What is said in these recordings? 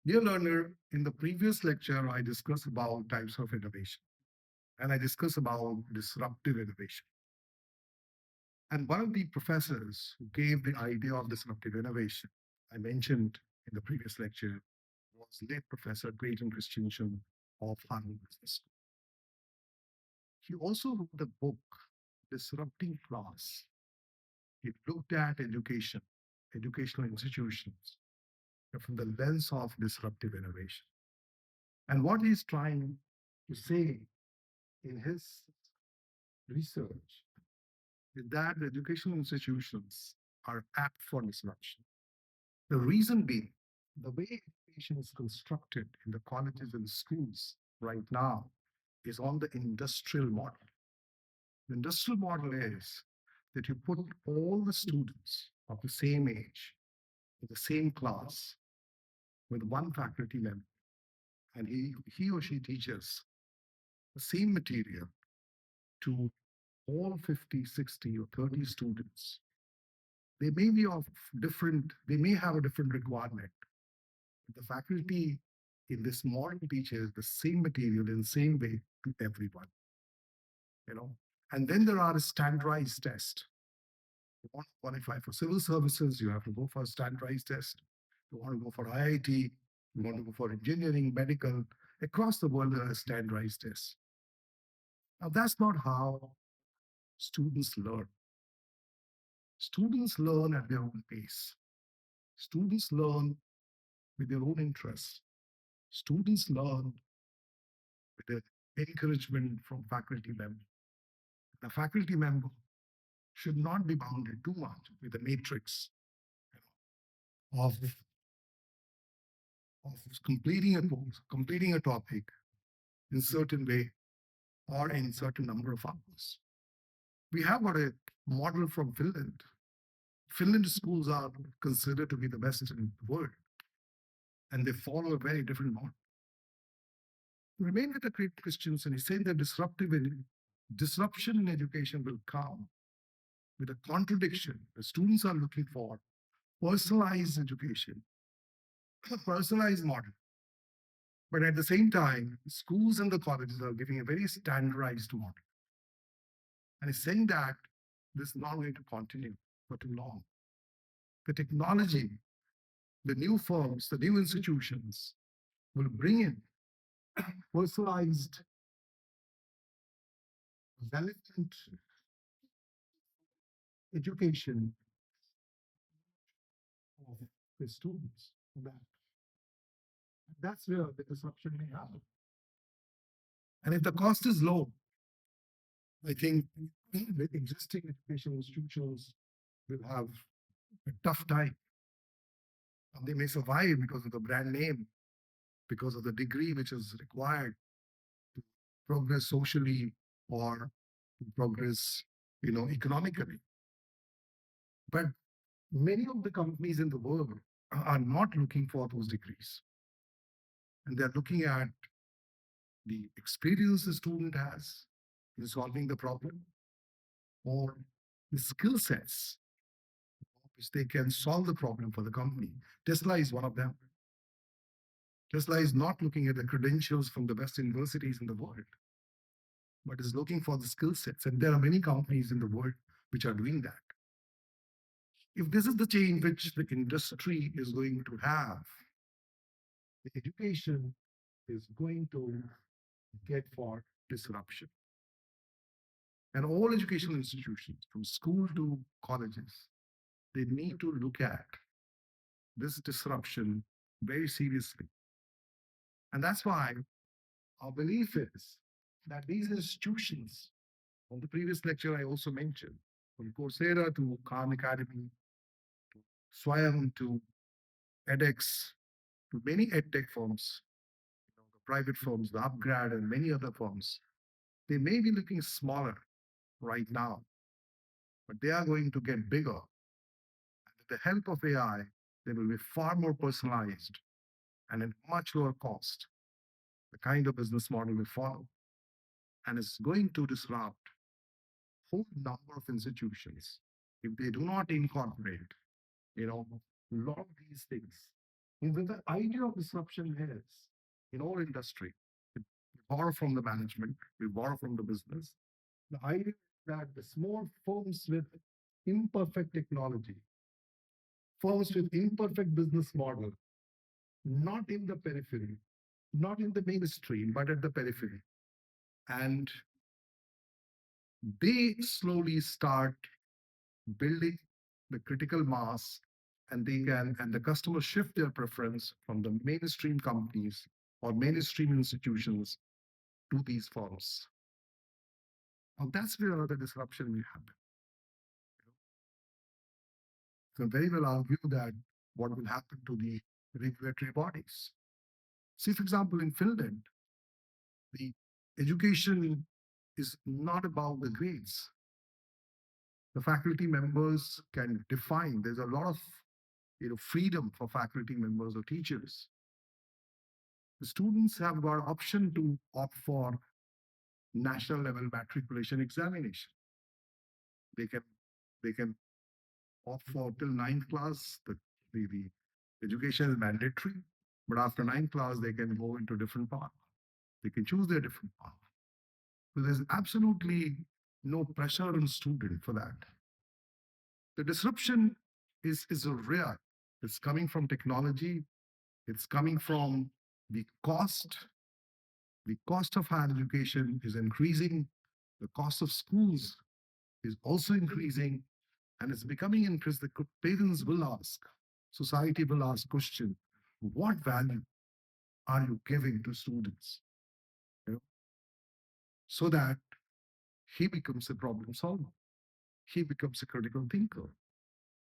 Dear learner, in the previous lecture, I discussed about types of innovation and I discussed about disruptive innovation. And one of the professors who gave the idea of disruptive innovation, I mentioned in the previous lecture, was late Professor Clayton Christensen of Harvard Business School. He also wrote the book, Disrupting Class. He looked at education, educational institutions from the lens of disruptive innovation. And what he's trying to say in his research is that the educational institutions are apt for disruption. The reason being, the way education is constructed in the colleges and schools right now is on the industrial model. The industrial model is that you put all the students of the same age in the same class with one faculty member, and he or she teaches the same material to all 50, 60, or 30 students. They may be of different, they may have a different requirement. The faculty in this model teaches the same material in the same way to everyone, you know. And then there are standardized tests. You want to qualify for civil services, you have to go for a standardized test. You want to go for IIT, you want to go for engineering, medical, across the world, there are standardized tests. Now, that's not how students learn. Students learn at their own pace. Students learn with their own interests. Students learn with the encouragement from faculty members. The faculty member should not be bounded too much with the matrix of, of completing a topic in certain way or in certain number of hours. We have got a model from Finland. Finland schools are considered to be the best in the world, and they follow a very different model. Remain with the great Christians, and he said that disruption in education will come with a contradiction. The students are looking for personalized education, a personalized model. But at the same time, schools and the colleges are giving a very standardized model. And he's saying that this is not going to continue for too long. The technology, the new firms, the new institutions will bring in personalized, relevant education of the students. That's where the disruption may happen. And if the cost is low, I think the existing education institutions will have a tough time. They may survive because of the brand name, because of the degree which is required to progress socially or to progress, economically. But many of the companies in the world are not looking for those degrees. And they're looking at the experience the student has in solving the problem or the skill sets which they can solve the problem for the company. Tesla is one of them. Tesla is not looking at the credentials from the best universities in the world, but is looking for the skill sets. And there are many companies in the world which are doing that. If this is the change which the industry is going to have, the education is going to get for disruption. And all educational institutions, from school to colleges, they need to look at this disruption very seriously. And that's why our belief is that these institutions, on the previous lecture, I also mentioned, from Coursera to Khan Academy, to Swayam to edX, to many edtech firms, the private firms, the Upgrad, and many other firms, they may be looking smaller right now, but they are going to get bigger. And with the help of AI, they will be far more personalized and at much lower cost. The kind of business model we follow, and it's going to disrupt a whole number of institutions if they do not incorporate, a lot of these things The idea of disruption is in all industry, we borrow from the management, we borrow from the business. The idea that the small firms with imperfect technology, firms with imperfect business model, not in the periphery, not in the mainstream, but at the periphery. And they slowly start building the critical mass, and the customers shift their preference from the mainstream companies or mainstream institutions to these firms. And that's where another disruption will happen. You can very well argue that what will happen to the regulatory bodies. See, for example, in Finland, the education is not about the grades. The faculty members can define, there's a lot of freedom for faculty members or teachers. The students have got option to opt for national level matriculation examination. They can they can opt for till ninth class. The education is mandatory, but after ninth class they can go into different path. They can choose their different path. So there's absolutely no pressure on student for that. The disruption is a real. It's coming from technology. It's coming from the cost. The cost of higher education is increasing. The cost of schools is also increasing, and it's becoming increasing. The parents will ask, society will ask question, what value are you giving to students? You know, so that he becomes a problem solver. He becomes a critical thinker.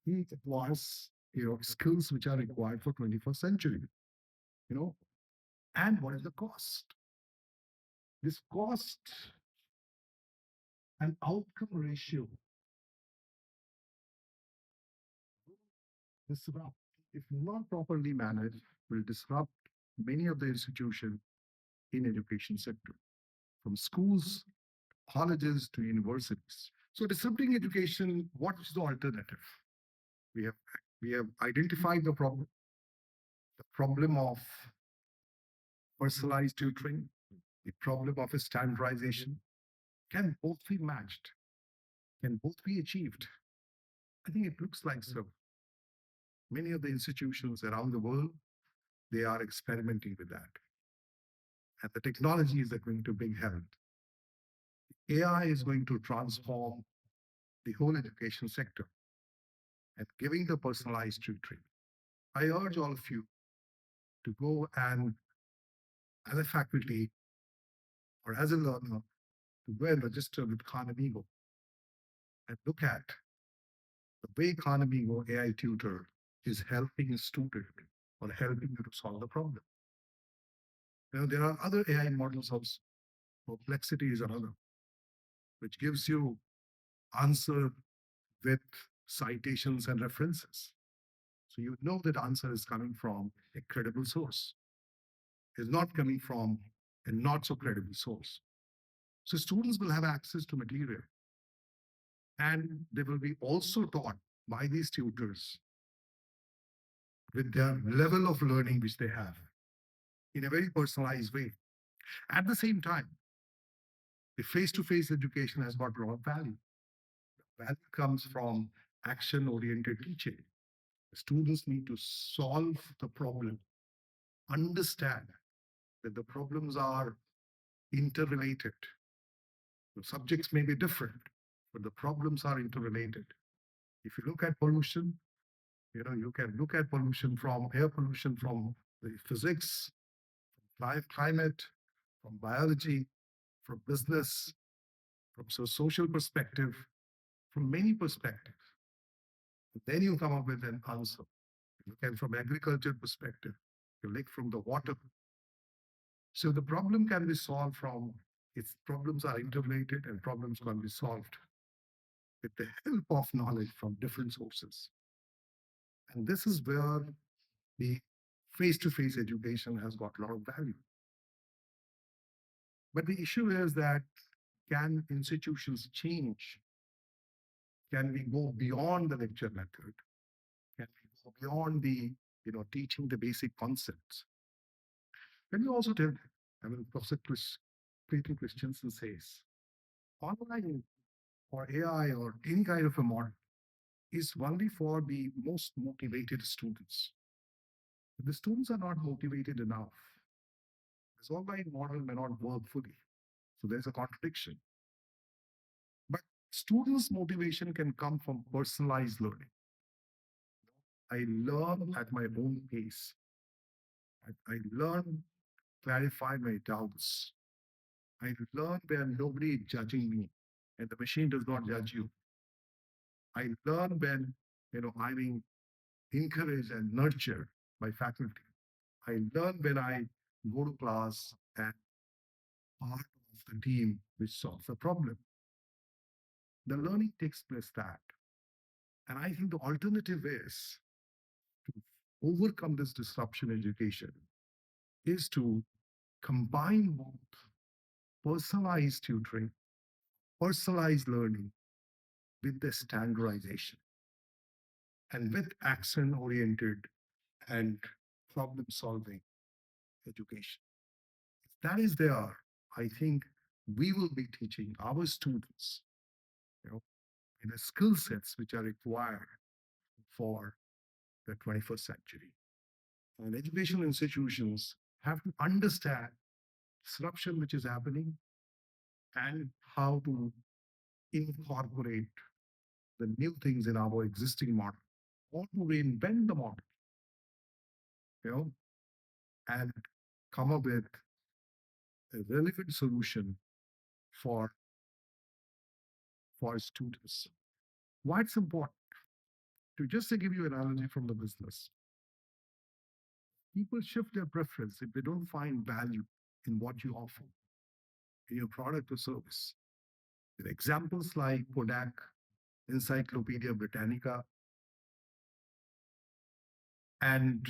He acquires, skills which are required for 21st century. You know, and what is the cost? This cost and outcome ratio disrupt, if not properly managed, will disrupt many of the institutions in education sector, from schools, colleges to universities. So disrupting education, what is the alternative? We have we have identified the problem of personalized tutoring, the problem of standardization. Can both be matched? Can both be achieved? I think it looks like so. Many of the institutions around the world, they are experimenting with that. And the technologies are going to bring help. AI is going to transform the whole education sector and giving the personalized tutoring. I urge all of you to go and, as a faculty or as a learner, to go and register with Khan Amigo and look at the way Khan Amigo AI tutor is helping a student or helping you to solve the problem. There are other AI models also. Perplexity is another, which gives you answer with citations and references. So you know that answer is coming from a credible source. It's not coming from a not so credible source. So students will have access to material, and they will be also taught by these tutors with their level of learning which they have in a very personalized way. At the same time, the face-to-face education has got a lot of value. The value comes from action-oriented teaching. Students need to solve the problem, understand that the problems are interrelated. The subjects may be different, but the problems are interrelated. If you look at pollution, you can look at pollution from air pollution, from the physics, from climate, from biology, from business, from social perspective, from many perspectives. Then you come up with an answer. You can from agriculture perspective, you look from the water. So the problem can be solved from its problems are interrelated and problems can be solved with the help of knowledge from different sources. And this is where the face-to-face education has got a lot of value. But the issue is that can institutions change? Can we go beyond the lecture method? Can we go beyond the teaching the basic concepts. When you also tell, Professor Clayton Christensen says, online or AI or any kind of a model is only for the most motivated students. If the students are not motivated enough, this online model may not work fully. So there's a contradiction. But students' motivation can come from personalized learning. I learn at my own pace. I learn, clarify my doubts. I learn when nobody is judging me and the machine does not judge you. I learn when I'm being encouraged and nurtured by faculty. I learn when I go to class and part of the team which solves the problem. The learning takes place that. And I think the alternative is to overcome this disruption in education is to combine both personalized tutoring, personalized learning with the standardization and with action oriented and problem solving education. If that is there, I think we will be teaching our students, you know, in the skill sets which are required for the 21st century. And educational institutions have to understand disruption which is happening and how to incorporate the new things in our existing model or to reinvent the model, you know, and come up with a relevant solution for for students. Why it's important? To give you an analogy from the business, people shift their preference if they don't find value in what you offer, in your product or service. With examples like Kodak, Encyclopedia Britannica, and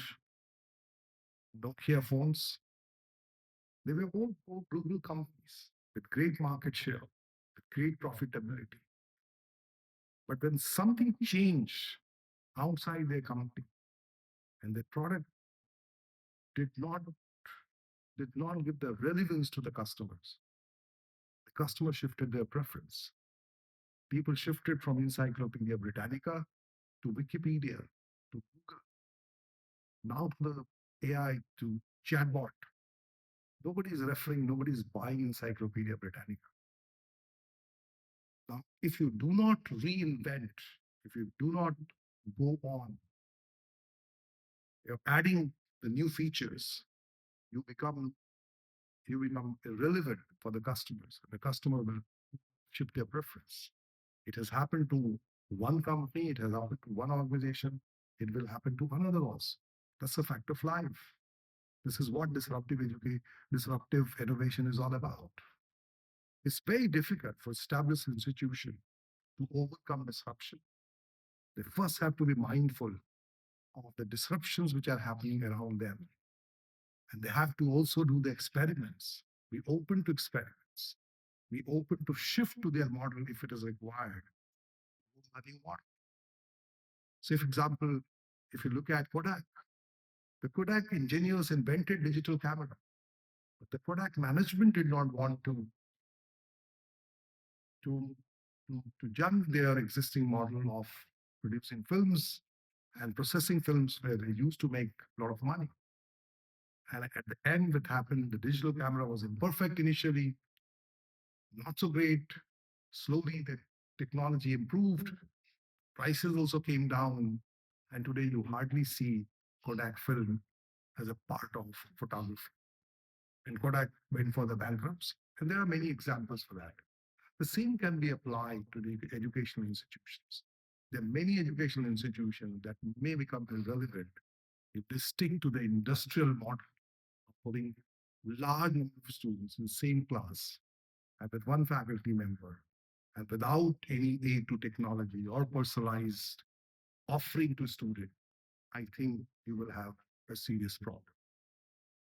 Nokia phones, they were all global companies with great market share, with great profitability. But when something changed outside their company and the product did not give the relevance to the customers, the customer shifted their preference. People shifted from Encyclopedia Britannica to Wikipedia, to Google, now to the AI, to chatbot. Nobody is referring, nobody is buying Encyclopedia Britannica. Now, if you do not reinvent, if you do not go on, you're adding the new features, you become irrelevant for the customers. The customer will shift their preference. It has happened to one company, it has happened to one organization, it will happen to another also. That's a fact of life. This is what disruptive innovation is all about. It's very difficult for established institutions to overcome disruption. They first have to be mindful of the disruptions which are happening around them. And they have to also do the experiments. Be open to experiments. Be open to shift to their model if it is required. A new model. Say, for example, if you look at Kodak, the Kodak engineers invented digital camera, but the Kodak management did not want to, to junk their existing model of producing films and processing films where they used to make a lot of money. And at the end, what happened, the digital camera was imperfect initially, not so great. Slowly, the technology improved. Prices also came down. And today, you hardly see Kodak film as a part of photography. And Kodak went for the bankruptcy. And there are many examples for that. The same can be applied to the educational institutions. There are many educational institutions that may become irrelevant if they stick to the industrial model of putting large number of students in the same class and with one faculty member and without any aid to technology or personalized offering to student. I think you will have a serious problem.